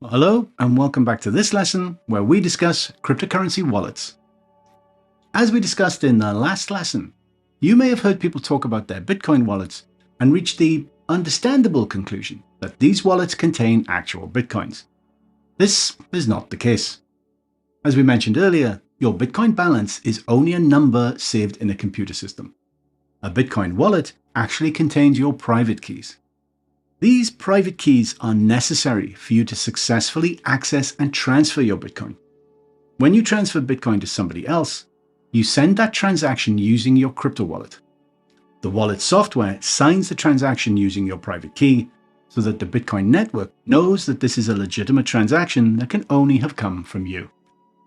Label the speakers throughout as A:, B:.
A: Well, hello and welcome back to this lesson where we discuss cryptocurrency wallets. As we discussed in the last lesson, you may have heard people talk about their Bitcoin wallets and reach the understandable conclusion that these wallets contain actual Bitcoins. This is not the case. As we mentioned earlier, your Bitcoin balance is only a number saved in a computer system. A Bitcoin wallet actually contains your private keys. These private keys are necessary for you to successfully access and transfer your Bitcoin. When you transfer Bitcoin to somebody else, you send that transaction using your crypto wallet. The wallet software signs the transaction using your private key so that the Bitcoin network knows that this is a legitimate transaction that can only have come from you.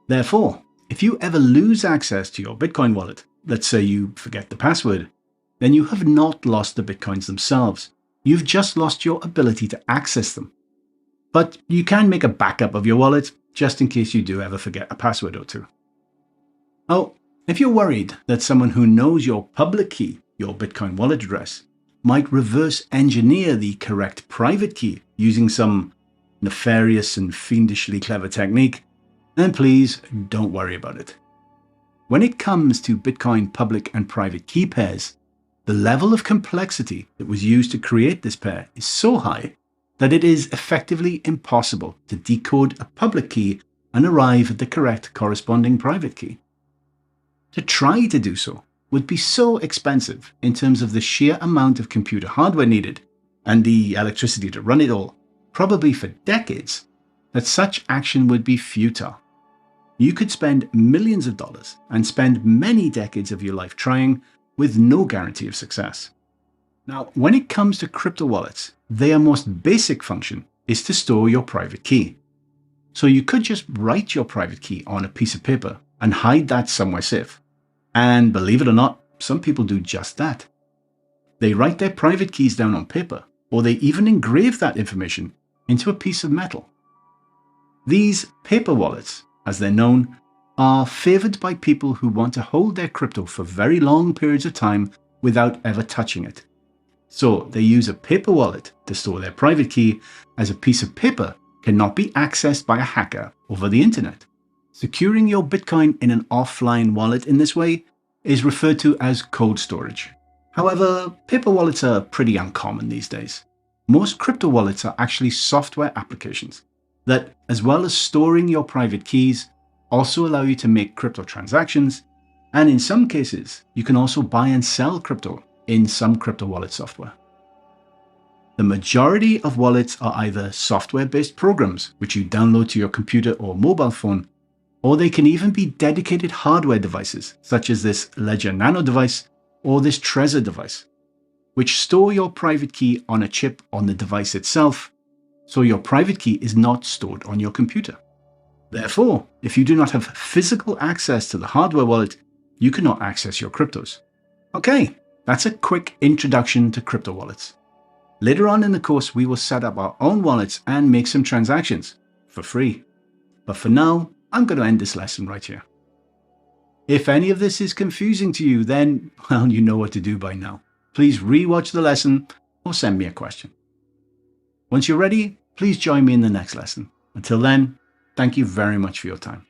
A: Therefore, if you ever lose access to your Bitcoin wallet, let's say you forget the password, then you have not lost the Bitcoins themselves. You've just lost your ability to access them. But you can make a backup of your wallet just in case you do ever forget a password or two. Oh, if you're worried that someone who knows your public key, your Bitcoin wallet address, might reverse engineer the correct private key using some nefarious and fiendishly clever technique, then please don't worry about it. When it comes to Bitcoin public and private key pairs, the level of complexity that was used to create this pair is so high that it is effectively impossible to decode a public key and arrive at the correct corresponding private key. To try to do so would be so expensive in terms of the sheer amount of computer hardware needed and the electricity to run it all, probably for decades, that such action would be futile. You could spend millions of dollars and spend many decades of your life trying, with no guarantee of success. Now, when it comes to crypto wallets, their most basic function is to store your private key. So you could just write your private key on a piece of paper and hide that somewhere safe. And believe it or not, some people do just that. They write their private keys down on paper, or they even engrave that information into a piece of metal. These paper wallets, as they're known, are favored by people who want to hold their crypto for very long periods of time without ever touching it. So they use a paper wallet to store their private key, as a piece of paper cannot be accessed by a hacker over the internet. Securing your Bitcoin in an offline wallet in this way is referred to as cold storage. However, paper wallets are pretty uncommon these days. Most crypto wallets are actually software applications that, as well as storing your private keys, also allow you to make crypto transactions, and in some cases, you can also buy and sell crypto in some crypto wallet software. The majority of wallets are either software-based programs, which you download to your computer or mobile phone, or they can even be dedicated hardware devices, such as this Ledger Nano device or this Trezor device, which store your private key on a chip on the device itself, so your private key is not stored on your computer. Therefore, if you do not have physical access to the hardware wallet, you cannot access your cryptos. Okay, that's a quick introduction to crypto wallets. Later on in the course, we will set up our own wallets and make some transactions for free. But for now, I'm going to end this lesson right here. If any of this is confusing to you, then, well, you know what to do by now. Please re-watch the lesson or send me a question. Once you're ready, please join me in the next lesson. Until then, thank you very much for your time.